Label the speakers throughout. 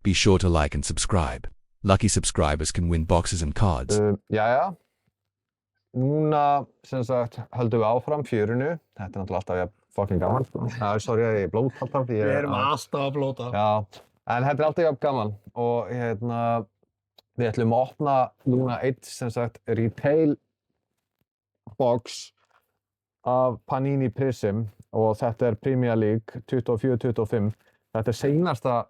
Speaker 1: Be sure to like and subscribe. Lucky subscribers can win boxes and cards.
Speaker 2: Jæja, núna sem sagt höldum við áfram fjörinu. Þetta er náttúrulega alltaf fucking gaman. Sorry að ég blót alltaf.
Speaker 3: Við erum alltaf að blóta.
Speaker 2: Já, en þetta er alltaf jafn gaman og við ætlum að opna núna eitt sem sagt retail box af Panini Prism og þetta er Premier League 24-25. Þetta er seinasta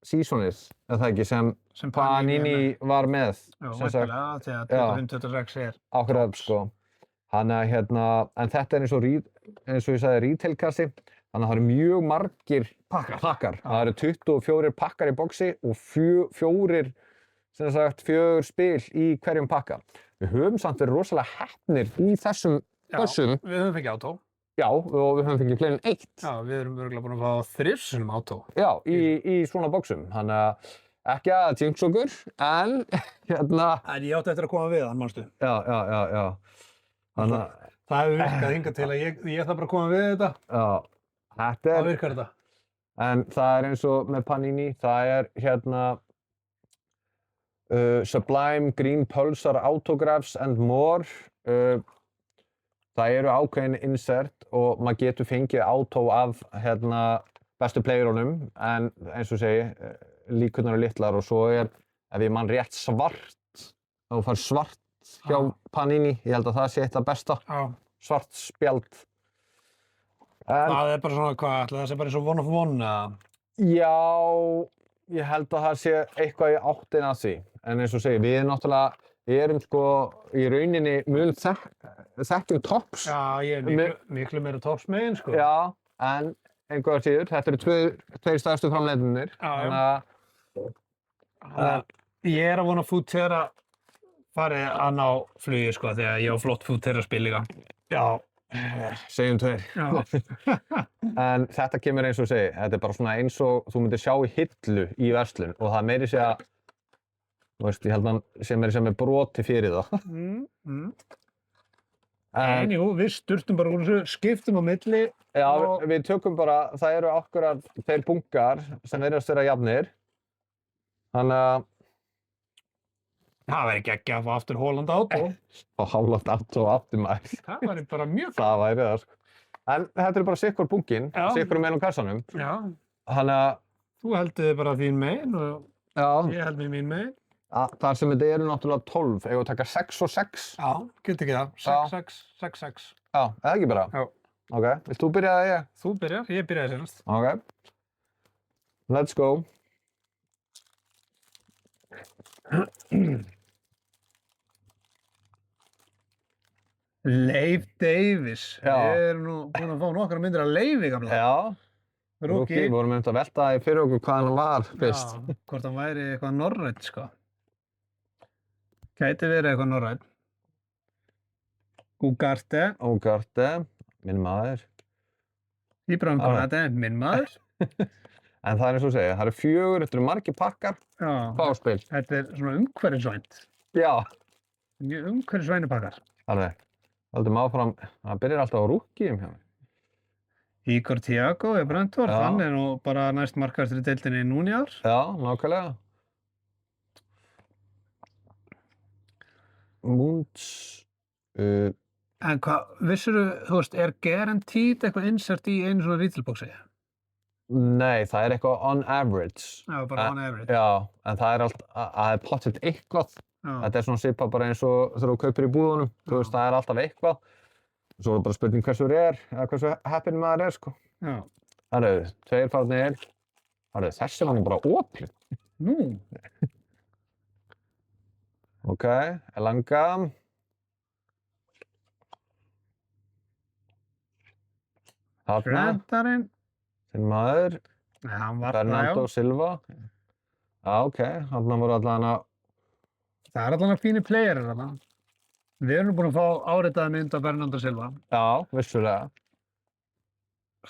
Speaker 2: seasonið, er það ekki, sem Panini var með.
Speaker 3: Já, væntanlega, þegar 25-26 er
Speaker 2: akkurat, sko. Þannig að en þetta er eins og ég sagði retailkassi, þannig að það eru mjög margir pakkar. Það eru 24 pakkar í boxi og fjögur spil í hverjum pakka. Við höfum samt verið rosalega heppnir í þessum bössum.
Speaker 3: Við höfum fengið átó.
Speaker 2: Já, og við höfum fengið fleiri en eitt.
Speaker 3: Já, við erum örugglega búin að fá 3 sinnum átó.
Speaker 2: Já, í svona boxum. Þannig að ekki að jinx okkur, en
Speaker 3: En ég átti eftir að koma við hann, manstu.
Speaker 2: Já. Þannig að
Speaker 3: það hefur virkað hingað til að ég þarf bara að koma við þetta.
Speaker 2: Já, þetta
Speaker 3: Það virkar þetta.
Speaker 2: En það er eins og með Panini, það er Sublime Green Pulsar Autographs and More. Það eru ákveðin insert og maður getur fengið átó af bestu playerunum, en eins og segi, líkurnar eru litlar og svo ef ég man rétt svart, þá fær svart hjá Panini, ég held að það sé eitt af besta, svart spjald.
Speaker 3: Það er bara svona, hvað ætla það sé bara eins og one of one, eða?
Speaker 2: Já, ég held að það sé eitthvað í áttina að því, en eins og segi, við erum sko í rauninni mun þekkjum tops.
Speaker 3: Já, ég er miklu meira tops megin, sko.
Speaker 2: Já, en einhverjar síður, þetta eru tveir stærstu framleiðendurnir.
Speaker 3: Ég er að vona Foodterra fari að ná flugi, sko, þegar ég á flott Foodterra spil líka. Já.
Speaker 2: Segjum tveir. En þetta kemur eins og segi, þetta er bara svona eins og þú myndir sjá í hillu í verslun og það meiri segja ég held að hann sé meira sem er broti fyrir það.
Speaker 3: En jú, við sturtum bara úr þessu, skiptum á milli.
Speaker 2: Já, við tökum bara, það eru akkurat þeir bunkar sem virðast vera jafnir. Þannig að
Speaker 3: það væri ekki að fá aftur Holland átó.
Speaker 2: Fá Holland átó aftur maður.
Speaker 3: Það væri bara mjög
Speaker 2: það væri það, sko. En þetta er bara sikkur bunkinn, sikkur megin á kassanum.
Speaker 3: Já.
Speaker 2: Þannig að
Speaker 3: þú heldur þig bara þín megin og ég held mig mín megin.
Speaker 2: Þar sem þetta eru náttúrulega 12, eigum við að taka 6 og 6?
Speaker 3: Já, getur ekki það. 6, 6, 6, 6.
Speaker 2: Já, eða ekki bara?
Speaker 3: Já.
Speaker 2: Ok, vilt þú byrja eða ég?
Speaker 3: Þú byrjar, ég byrjaði senast.
Speaker 2: Ok. Let's go.
Speaker 3: Leif Davies. Við erum nú búin að fá nokkra myndir af Leifi, gamla.
Speaker 2: Já. Rookie, við vorum að velta fyrir okkur hvað hann var fyrst.
Speaker 3: Já, hvort hann væri eitthvað norrænt, sko. Gæti verið eitthvað norrænt. Ugarte,
Speaker 2: minn maður.
Speaker 3: Íbrahim Konate, minn maður.
Speaker 2: En það er eins og segja, það eru 4, þetta eru margir pakkar, fáspil.
Speaker 3: Þetta er svona umhverfisvænt.
Speaker 2: Já.
Speaker 3: Mjög umhverfisvæni pakkar.
Speaker 2: Alveg. Höldum áfram, það byrjar alltaf á rookium hjá mér.
Speaker 3: Igor Thiago er Brentford, hann er nú bara næst markahæstur í deildinni núna í ár.
Speaker 2: Já, nákvæmlega. Munds.
Speaker 3: En hvað, vissirðu, þú veist, er guaranteed eitthvað insert í einu svona retailboxi?
Speaker 2: Nei, það er eitthvað on average.
Speaker 3: Já, bara on average.
Speaker 2: Já, en það er það er pottet eitthvað. Þetta er svona svipað bara eins og þegar þú kaupir í búðunum. Þú veist, það er alltaf eitthvað. Svo er bara spurning hversu eða hversu heppinn maður sko.
Speaker 3: Já.
Speaker 2: Það eru 2 farnir. Það eru þessi var nú bara opin.
Speaker 3: Nú.
Speaker 2: Ok, Elanga.
Speaker 3: Frentarinn.
Speaker 2: Þinn maður.
Speaker 3: Nei, hann var
Speaker 2: Bernardo Silva. Já, ok, þarna voru allan að
Speaker 3: það er allan að fínir playerir þarna. Við erum búin að fá áritaða mynd af Bernardo Silva.
Speaker 2: Já, vissulega.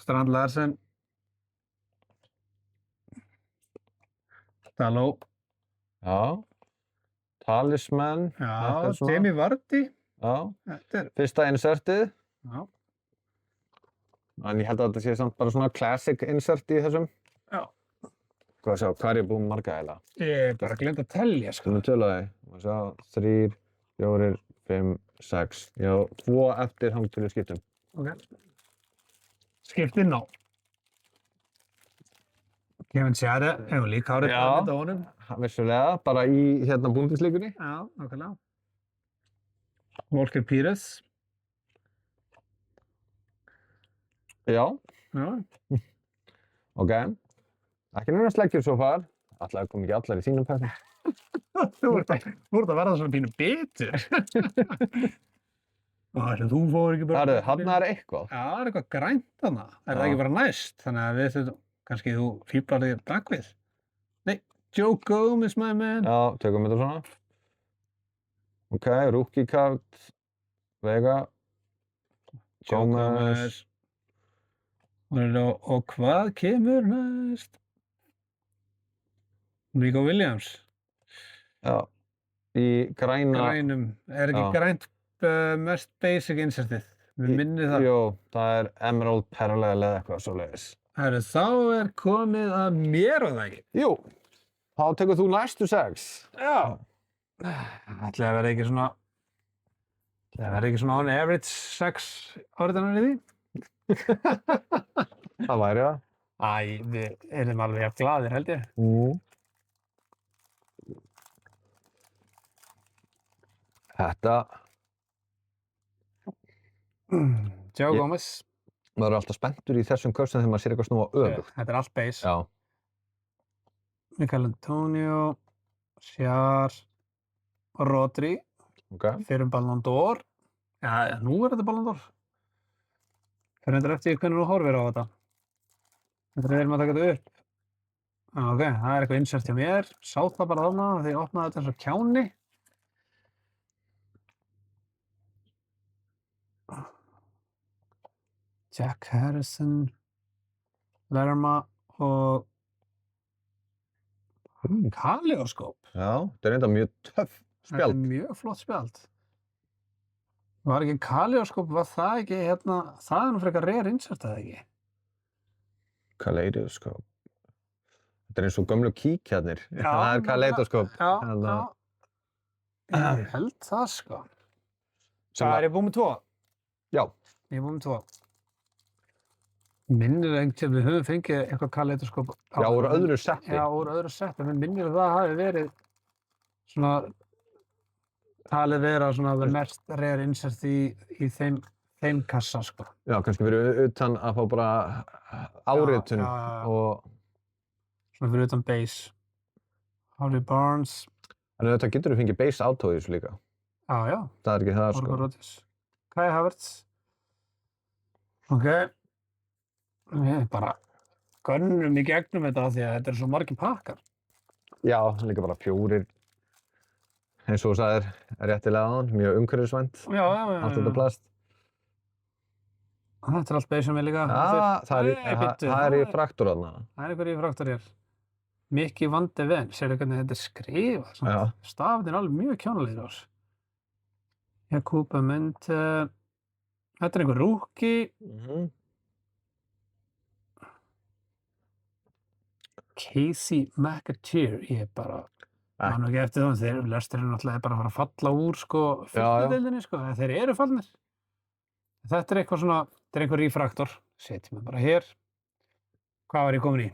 Speaker 3: Strand Larsen. Daló.
Speaker 2: Já. Talisman.
Speaker 3: Já, Jamie Vardy.
Speaker 2: Já. Fyrsta insertið.
Speaker 3: Já.
Speaker 2: En ég held að þetta sé samt bara svona classic insert í þessum.
Speaker 3: Já.
Speaker 2: Hvað er ég búinn með marga eiginlega?
Speaker 3: Ég er bara glemt að telja, sko.
Speaker 2: Þannig töluði. Má sjá, 3, 4, 5, 6. Já, 2 eftir hangtölu skiptum.
Speaker 3: Ok. Skipt inn á. Kevin Sjære, hefur líka árið
Speaker 2: Já.
Speaker 3: með honum.
Speaker 2: Vissulega, bara í hérna búndisleikunni.
Speaker 3: Já, nákvæmlega. Volker Pires.
Speaker 2: Já,
Speaker 3: Já.
Speaker 2: ok. Ekki núna sleggjur svo far. Alltaf kom ekki allar í þínum pæðum.
Speaker 3: Þú ert að verða svona pínu bitur. Ætli þú fór ekki bara...
Speaker 2: Herðu, hann er eitthvað.
Speaker 3: Já, það er eitthvað grænt þarna. Er það
Speaker 2: Já.
Speaker 3: ekki bara næst? Þannig að við þurfum, kannski þú fíblar þig bakvið. Nei, Joe Gomez, my man.
Speaker 2: Já, tökum þetta svona. Ok, rookie card. Vega.
Speaker 3: Joe
Speaker 2: Gomez.
Speaker 3: Og hvað kemur næst? Nico Williams.
Speaker 2: Já. Í græna.
Speaker 3: Grænum. Er ekki
Speaker 2: Já.
Speaker 3: grænt mest basic insertið? Við minnið það.
Speaker 2: Jú, það er Emerald Pearl eða eitthvað svoleiðis.
Speaker 3: Herru, þá er komið að mér og það ekki.
Speaker 2: Jú, þá tekur þú næstu 6.
Speaker 3: Já. Ætli að vera ekki svona... Það verður ekki svona on average 6 áriðanar í því?
Speaker 2: Það væri það.
Speaker 3: Æ, við erum alveg jafn glaðir, held ég.
Speaker 2: Þetta,
Speaker 3: Joe
Speaker 2: Ég-
Speaker 3: Gomez.
Speaker 2: maður er alltaf spenntur í þessum köstum þegar maður sér eitthvað snúa öfugt.
Speaker 3: Þetta er allt base.
Speaker 2: Já.
Speaker 3: Mikael Antonio, Sjár, Rodri,
Speaker 2: Ok.
Speaker 3: fyrir Ballon d'Or. Já, nú er þetta Ballon d'Or. Fyrir endur eftir hvernig þú horfir á þetta. Þetta er erum að taka þetta upp. Já, ok, það er eitthvað insert hjá mér. Sá það bara þarna þegar ég opnaði þetta eins og kjáni. Jack Harrison, Lerma og Kaleoskop.
Speaker 2: Já, þetta er enda mjög töff
Speaker 3: Þetta er
Speaker 2: spjald.
Speaker 3: mjög flott spjald. Var ekki Kaleoskop, var það ekki hérna, það er nú frekar rare insert eða ekki?
Speaker 2: Kaleidoskop. Þetta er eins og gömlu kíkjarnir.
Speaker 3: Já,
Speaker 2: Það er kaleidoskop.
Speaker 3: Já,
Speaker 2: Hérna.
Speaker 3: já. Ég held það sko.
Speaker 2: Sem
Speaker 3: Hvað
Speaker 2: að-
Speaker 3: er ég búinn með 2?
Speaker 2: Já,
Speaker 3: Ég er búinn með 2. Minnir einhvern sem við höfum fengið eitthvað kaleidoskop.
Speaker 2: já, úr öðru setti.
Speaker 3: Já, úr öðru setti, en minnir að það hafi verið svona talið vera svona the mest rare insert í þeim kassa sko.
Speaker 2: Já, kannski fyrir utan að fá bara áritun
Speaker 3: já.
Speaker 2: og
Speaker 3: Svona fyrir utan base. Harvey Barnes.
Speaker 2: en þetta getur þú fengið base auto í þessu líka.
Speaker 3: Já, já.
Speaker 2: Það er ekki það,
Speaker 3: Borgar
Speaker 2: sko.
Speaker 3: Rodgers. Kai Havertz. Ok. Við bara gönnum í gegnum þetta því að þetta er svo margir pakkar.
Speaker 2: Já, líka bara 4. Eins og þú sagðir, réttilega áðan, mjög umhverfisvænt.
Speaker 3: Já.
Speaker 2: Allt þetta plast.
Speaker 3: Þetta er allt beig sem er líka.
Speaker 2: Það
Speaker 3: Nei, bíddu,
Speaker 2: er í fraktur þarna.
Speaker 3: Það er einhverjir fraktur hér. Mikki Van de Ven. Sérðu hvernig þetta er skrifað.
Speaker 2: Já.
Speaker 3: Stafinn er alveg mjög kjánalegir á þessu. Jakob Mente. Þetta er einhver rookie. Casey McAteer. Ég er bara... Man nú ekki eftir það, þeir lesturinn náttúrulega bara að fara að falla úr sko fyrstudeildinni sko, en þeir eru fallnir. Þetta er eitthvað svona, þetta er einhver refraktor. Setjum við bara hér. Hvað var ég komin í?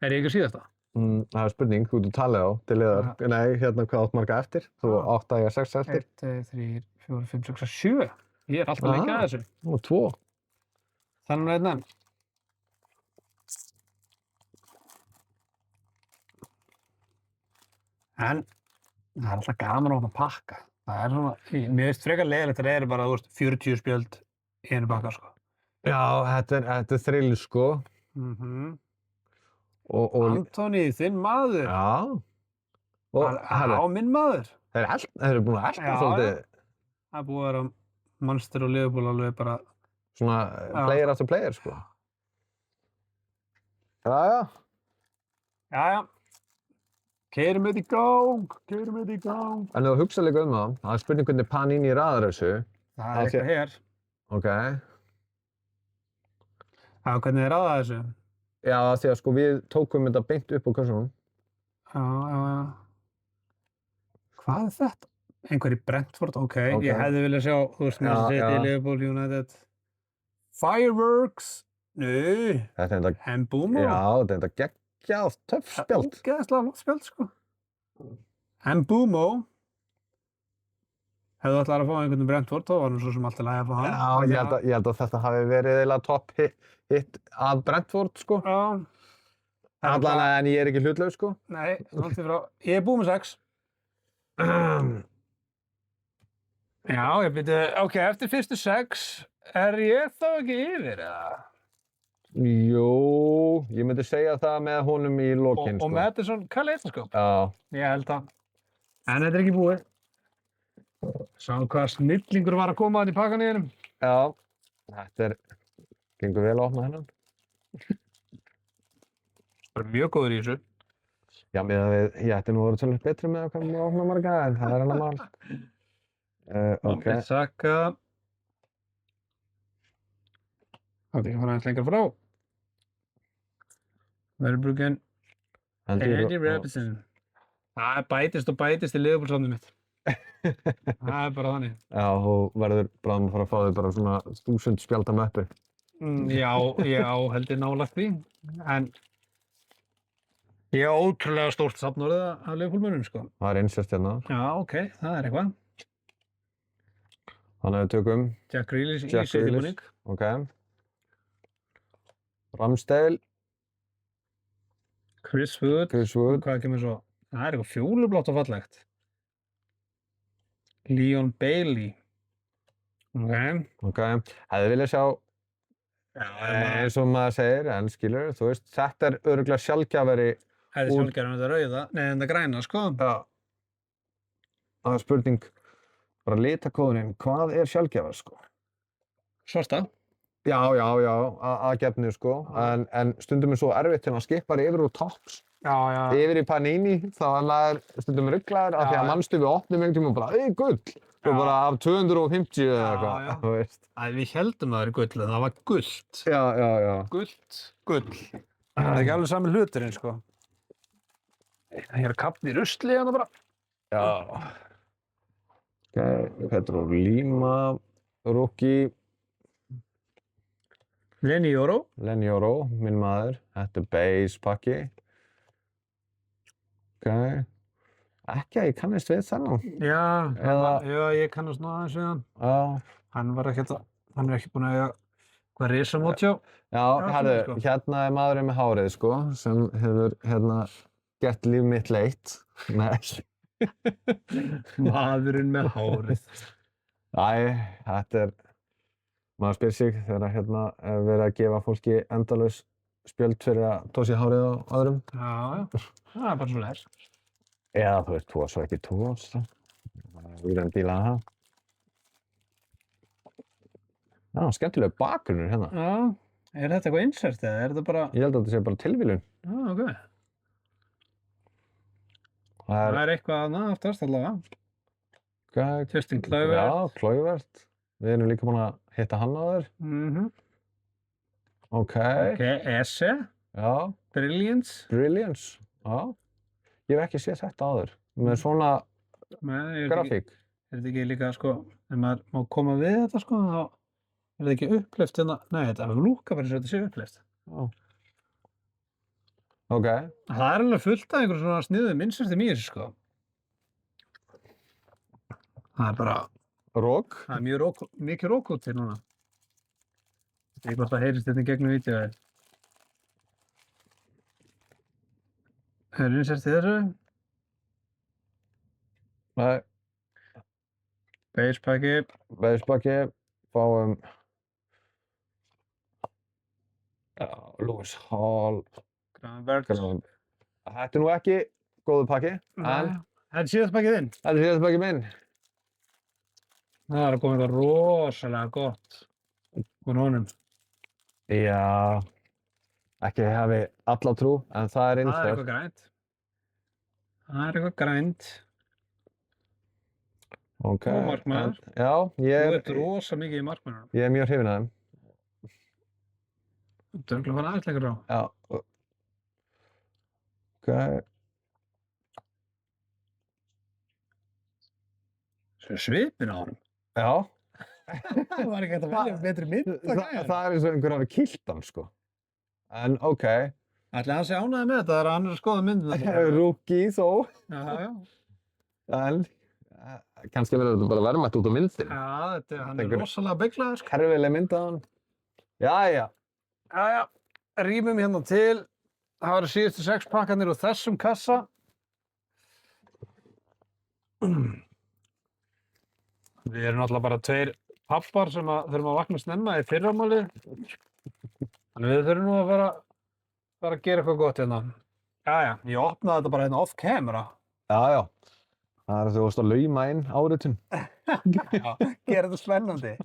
Speaker 3: Er ég ekki síðasta?
Speaker 2: Það er spurning, þú ert talið á til liðar. Nei, hérna hvað átt marga eftir? Þú 8, ég 6 eftir.
Speaker 3: 1, 2, 3, 4, 5, 6, 7. Ég er alltaf lengi að þessu.
Speaker 2: Nú, 2.
Speaker 3: Þannig að þetta. En það er alltaf gaman að opna pakka. Það er svona, mér veist frekar leiðilegt að það eru bara, þú veist, 40 spjöld í einu pakka, sko.
Speaker 2: Já, þetta er þrill, sko. Og
Speaker 3: Antoni, þinn maður.
Speaker 2: Já. Og
Speaker 3: Á minn maður.
Speaker 2: þeir eru búin að elta
Speaker 3: Já,
Speaker 2: svolítið
Speaker 3: Það er búið að vera Manchester og Liverpool alveg bara...
Speaker 2: svona player after player, sko. Jæja.
Speaker 3: Jæja. Keyrum þetta í gang, keyrum þetta í gang.
Speaker 2: En þú hugsa líka um það er spurning hvernig Panini raðar þessu.
Speaker 3: Það er eitthvað hér.
Speaker 2: Ok.
Speaker 3: Já, hvernig er aðað þessu?
Speaker 2: Já, því að sko við tókum þetta beint upp á kössunum.
Speaker 3: Já. Hvað er þetta? Einhver í Brentford, ok.
Speaker 2: Ok.
Speaker 3: Ég hefði viljað sjá, þú veist,
Speaker 2: Já,
Speaker 3: Manchester City,
Speaker 2: já.
Speaker 3: Liverpool, United. Fireworks. Nei.
Speaker 2: Þetta er þetta,
Speaker 3: Mbeumo.
Speaker 2: já, þetta er þetta geggjað töff spjald.
Speaker 3: Ógeðslega flott spjald, sko. Mbeumo. Hefðu ætlaðir að fá einhvern Brentford, þá var nú svo sem alltaf lægi að fá hann.
Speaker 2: Já, ég held að þetta hafi verið eiginlega topp hitt af Brentford, sko.
Speaker 3: Já.
Speaker 2: Allan en ég er ekki hlutlaus, sko.
Speaker 3: Nei, langt í frá. Ég er búinn með 6. Já, ég byrju, ok, eftir fyrstu 6 er ég þá ekki yfir, eða?
Speaker 2: Jú, ég myndi segja það með honum í lokinn, sko.
Speaker 3: Og Madison, Kaleidoskop.
Speaker 2: Já.
Speaker 3: Ég held að. En þetta er ekki búið. Sáum hvað snillingur var að koma hann í pakkan í hennum.
Speaker 2: Já, þetta gengur vel að opna hennan.
Speaker 3: Það er mjög góður í þessu.
Speaker 2: Já, ég ætti nú að vera tölvöld betri með að koma að opna marga, en það er hennar mál. Ok.
Speaker 3: Saka. Ok, ég fór aðeins lengra frá. Verbruggen. Andy Robertson. Það bætist og bætist í Liverpool-safnið mitt. Það er bara þannig.
Speaker 2: Já, þú verður bráðum að fara að fá þig bara svona 1000 spjalda möppu.
Speaker 3: Já, held ég nálægt því. En ég er ótrúlega stórt safnórið af Liverpool-mönnum, sko.
Speaker 2: Það er einsett hérna.
Speaker 3: Já, ok, það er eitthvað.
Speaker 2: Þannig að við tökum
Speaker 3: Jack Grealish í
Speaker 2: Jack Grealish.
Speaker 3: City-búning.
Speaker 2: Ok. Ramsdale,
Speaker 3: Chris Wood.
Speaker 2: Chris Wood.
Speaker 3: Hvað kemur svo? Það er eitthvað fjólublátt og fallegt. Leon Bailey. Ok.
Speaker 2: Ok. Hefði viljað sjá,
Speaker 3: Já,
Speaker 2: eins og maður segir, en skilur, þú veist, þetta er örugglega sjaldgæfari.
Speaker 3: Það er sjálfgerðan þetta rauða, nei þetta græna, sko.
Speaker 2: Já. Það er spurning, bara litakóðurinn, hvað er sjaldgæfar, sko?
Speaker 3: Svarta.
Speaker 2: Já, að gefnu, sko. En stundum er svo erfitt þegar maður skipar yfir úr tops.
Speaker 3: Já.
Speaker 2: Yfir í Panini, þá er maður stundum rugglaður af því að mannstu við opnum einhvern tíma og bara, gull! Svo bara af 250 eða eitthvað, þú veist.
Speaker 3: Við heldum að það er gull, en það var gullt.
Speaker 2: Já.
Speaker 3: Gull. Það er ekki alveg sami hluturinn, sko. Það er kapn í rusli hérna bara.
Speaker 2: Já. Ok, Pedro Lima, Rookie,
Speaker 3: Lenny Yoro.
Speaker 2: Lenny Yoro, minn maður. Þetta er base pakki. Ok. Ekki að ég kannist við þennan.
Speaker 3: Já, ég kannast nú aðeins við hann.
Speaker 2: Já.
Speaker 3: Hann er ekki búinn að eiga hvað risamót hjá.
Speaker 2: Já, herðu, hérna er maðurinn með hárið, sko, sem hefur, gert líf mitt leitt. Nei.
Speaker 3: Maðurinn með hárið.
Speaker 2: Þetta er, maður spyr sig þegar er verið að gefa fólki endalaus spjöld fyrir að tósi hárið á öðrum.
Speaker 3: Já, það er bara svo leir.
Speaker 2: Eða þú veist, tós og ekki tós. Við erum dílað að það. Já, skemmtilega bakgrunnur hérna.
Speaker 3: Já, er þetta eitthvað insert eða er þetta bara...
Speaker 2: Ég held að þetta sé bara tilviljun.
Speaker 3: Já, ok. Það er eitthvað annað aftast allavega. Justin Kluivert.
Speaker 2: Já, Kluivert. Við erum líka búin að hitta hann á þér. Ok.
Speaker 3: Ok, Esse.
Speaker 2: Já.
Speaker 3: Brilliance.
Speaker 2: Já. Ég hef ekki séð þetta áður. Með svona grafík.
Speaker 3: Er þetta ekki líka, sko, ef maður má koma við þetta, sko, þá er þetta ekki uppleyft hérna. Nei, þetta lúkar bara eins og þetta sé uppleyft.
Speaker 2: Já. Ok.
Speaker 3: Það er alveg fullt af einhverjum svona sniðum insertum í þessu, sko. Það er bara...
Speaker 2: Rók.
Speaker 3: Það er mikið rók út til núna. Ég veit hvort það heyrist þetta í gegnum vídeóið. Það er insert í þessu.
Speaker 2: Nei.
Speaker 3: Basepakki.
Speaker 2: Fáum... Lewis Hall.
Speaker 3: Gravenberch.
Speaker 2: Þetta er nú ekki góður pakki.
Speaker 3: Þetta er síðast pakkið þinn.
Speaker 2: Þetta er síðast pakkið minn.
Speaker 3: Það er að koma eitthvað rosalega gott úr honum.
Speaker 2: Já. Ekki hafi alla trú, en það er
Speaker 3: Það er eitthvað grænt.
Speaker 2: Ok.
Speaker 3: Og markmaður.
Speaker 2: Já,
Speaker 3: Þú ert rosa mikið í markmannunum.
Speaker 2: Ég er mjög hrifinn af þeim.
Speaker 3: Þetta er örugglega að fara aðeins lengra á.
Speaker 2: Já. Ok.
Speaker 3: Svo svipin á honum.
Speaker 2: Já.
Speaker 3: Það var ekki hægt að velja betri mynd að gæja.
Speaker 2: Það er eins og einhver hafi kýlt hann, sko. En ok.
Speaker 3: Ætli hann sé ánægður með þetta þegar hann er að skoða myndina.
Speaker 2: Rookie þó.
Speaker 3: Já.
Speaker 2: En kannski verður þetta bara verðmætt út á myndin.
Speaker 3: Já, hann er rosalega beyglaður, sko.
Speaker 2: Herfileg mynd af hann. Jæja.
Speaker 3: Jæja, rýmum hérna til. Það eru síðustu 6 pakkarnir úr þessum kassa. Við erum náttúrulega bara 2 pappar sem þurfum að vakna snemma í fyrramálið. Þannig við þurfum nú að fara að gera eitthvað gott hérna. Jæja, ég opnaði þetta bara hérna off camera.
Speaker 2: Já. Það er að þú varst að lauma inn áritun.
Speaker 3: Já, gera þetta spennandi.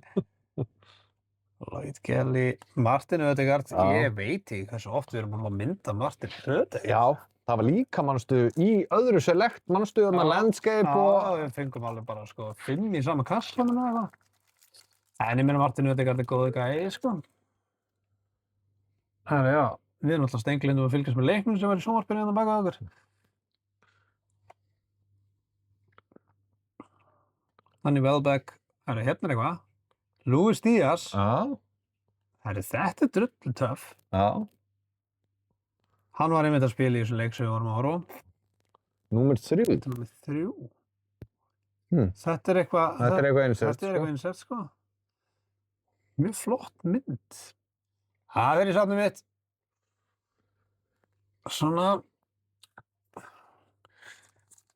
Speaker 3: Lloyd Kelly, Martin Ødegaard, ég veit ekki hversu oft við erum að mynda Martin Ødegaard.
Speaker 2: Já, það var líka, manstu, í öðru select, manstu, landscape og...
Speaker 3: Já, við fengum alveg bara, 5 í sama kassanum eða eitthvað. En ég meina Martin Ødegaard er góðu gæi, sko. Herra, já, við erum alltaf stenglindum að fylgjast með leiknum sem er í sjónvarpinu hérna baka okkur. Danny Welbeck, herra, hérna er eitthvað. Luis Díaz.
Speaker 2: Já.
Speaker 3: Herri, þetta er drullu töff.
Speaker 2: Já.
Speaker 3: Hann var einmitt að spila í þessu leik sem við vorum að horfa á.
Speaker 2: Númer 3.
Speaker 3: Þetta er númer 3. Þetta er eitthvað...
Speaker 2: Þetta er eitthvað einsett,
Speaker 3: Þetta er eitthvað einsett, sko. Mjög flott mynd. Það er í safnið mitt. Svona...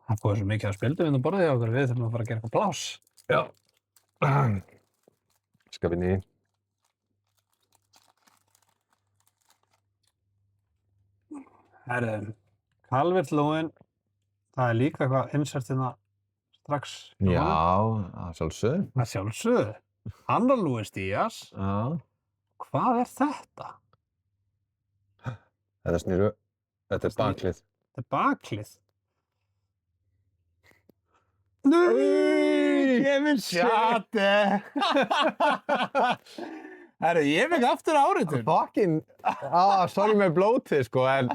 Speaker 3: Það er búið svo mikið að spildu við borðið hjá okkur. Við þurfum að fara að gera eitthvað pláss.
Speaker 2: Já. Skal vi ned.
Speaker 3: Herðu, Calvert-Lewin, það er líka eitthvað insert hérna strax.
Speaker 2: Já, að sjálfsögðu.
Speaker 3: Að sjálfsögðu. Annar Luis Díaz.
Speaker 2: Já.
Speaker 3: Hvað er þetta?
Speaker 2: Þetta snýru. Þetta er baklið.
Speaker 3: Þetta er baklið. Kevin Schade! Herru, ég fekk aftur áritun.
Speaker 2: Fucking, sorry með blótið, sko, en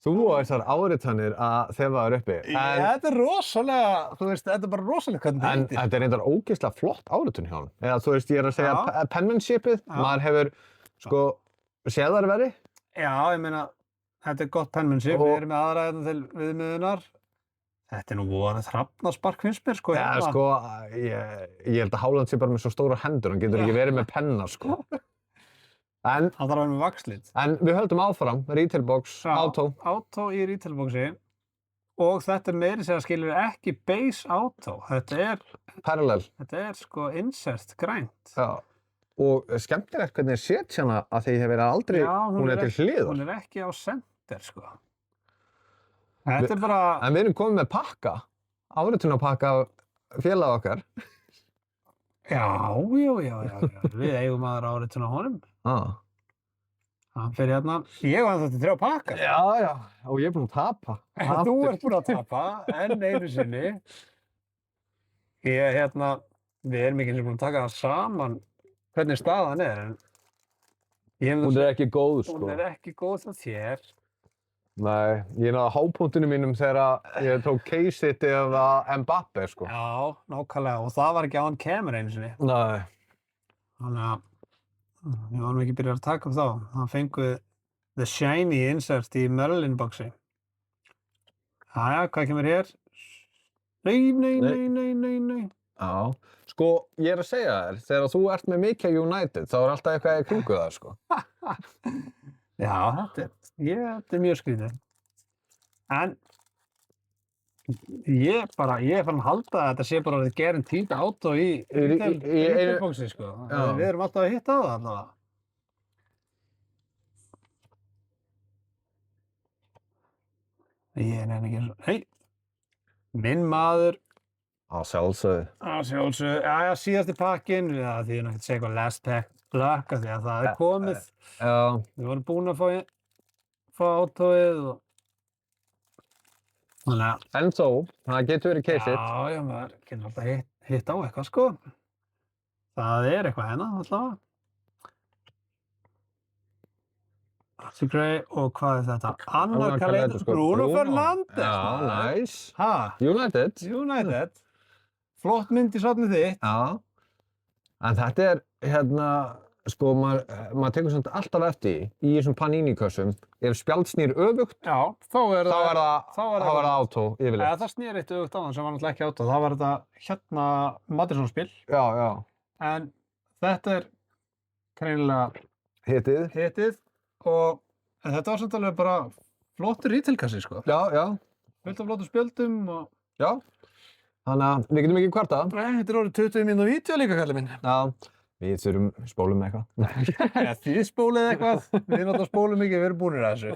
Speaker 2: þú og þessar áritanir að þefa þér uppi.
Speaker 3: Þetta er rosalega, þú veist, þetta er bara rosalega hvernig
Speaker 2: En þetta er reyndar ógeðslega flott áritun hjá hann. Eða þú veist, ég er að segja penmanshipið, maður hefur, sko, séð þar veri.
Speaker 3: Já, ég meina, þetta er gott penmanship, við erum með aðra til viðmiðunar. Þetta er nú voðað hrafnaspark finnst mér, sko.
Speaker 2: Já, sko, ég held að Haaland sé bara með svo stóra hendur, hann getur ekki verið með penna, sko. En,
Speaker 3: hann þarf að vera með vaxlit.
Speaker 2: En við höldum áfram, retailbox, auto.
Speaker 3: Auto í retailboxi. Og þetta er meiri segja skilur ekki base auto. Þetta er...
Speaker 2: Parallel.
Speaker 3: Þetta er sko insert grænt.
Speaker 2: Já. Og skemmtilegt hvernig setja hana að því hefur aldrei, hún er til hliðar.
Speaker 3: Hún er ekki á center, sko. Þetta er bara...
Speaker 2: En við erum komið með pakka, áritunarpakka félag okkar.
Speaker 3: Já. Við eigum aðra áritun á honum. Hann fyrir hérna... Ég var þetta 3 pakkar.
Speaker 2: Já. Og ég er búinn að tapa.
Speaker 3: Þú ert búinn að tapa, enn einu sinni. Við erum ekki búinn að taka það saman hvernig staðan er.
Speaker 2: Hún er ekki góð, sko.
Speaker 3: Hún er ekki góð hjá þér.
Speaker 2: Nei, ég náði hápunktinu mínum þegar ég tók case-it af Mbappe, sko.
Speaker 3: Já, nákvæmlega. Og það var ekki á hann kemur einu sinni.
Speaker 2: Nei.
Speaker 3: Þannig að við varum ekki byrjað að taka upp þá. Hann fenguð The Shiny insert í Merlin boxi. Jæja, hvað kemur hér? Nei.
Speaker 2: Já. Sko, ég er að segja þér, þegar þú ert með mikið United, þá er alltaf eitthvað í kringu það, sko.
Speaker 3: Já, þetta er mjög skrítið. En ég er farin að halda að þetta sé bara að þetta gerir títa auto í retailboxi, sko. Við erum alltaf að hitta á það allavega. Ég nefnir ekki eins og... Hei! Minn maður.
Speaker 2: Að sjálfsögðu.
Speaker 3: Já, síðasti pakkinn. Því ég náttúrulega ekki að segja eitthvað last pack black af því að það er komið.
Speaker 2: Já.
Speaker 3: Við vorum búin að fá autóið og... Þannig að...
Speaker 2: En þó, það getur verið case-it.
Speaker 3: Já, maður getur alltaf hitt á eitthvað, sko. Það er eitthvað hérna, allavega. Nancy Gray og hvað er þetta? Anna
Speaker 2: Anna
Speaker 3: Kaleidoskop.
Speaker 2: Kaleidoskop.
Speaker 3: Bruno Fernandes.
Speaker 2: Já, nice.
Speaker 3: Ha?
Speaker 2: United.
Speaker 3: United. Flott mynd í safnið þitt.
Speaker 2: Já. En þetta er, sko, maður tekur samt alltaf eftir í þessum Panini-kössum. Ef spjald snýr öfugt,
Speaker 3: Já, þá er
Speaker 2: það átó yfirleitt.
Speaker 3: Eða það snýr eitt öfugt á þann sem var náttúrulega ekki átó. Það var þetta hérna Madison-spil.
Speaker 2: Já, já.
Speaker 3: En þetta er greinilega
Speaker 2: Hitið.
Speaker 3: En þetta var samt alveg bara flottur retailkassi, sko.
Speaker 2: Já, já.
Speaker 3: Fullt af flottum spjöldum og...
Speaker 2: Já. Þannig að við getum ekki kvartað.
Speaker 3: Nei, þetta er orðið 20 mínútur vídeo líka, kallið minn.
Speaker 2: Já. Við þurfum spólum með eitthvað.
Speaker 3: Þið spólið eitthvað. Við náttúrulega spólum ekki, við erum búinir að þessu.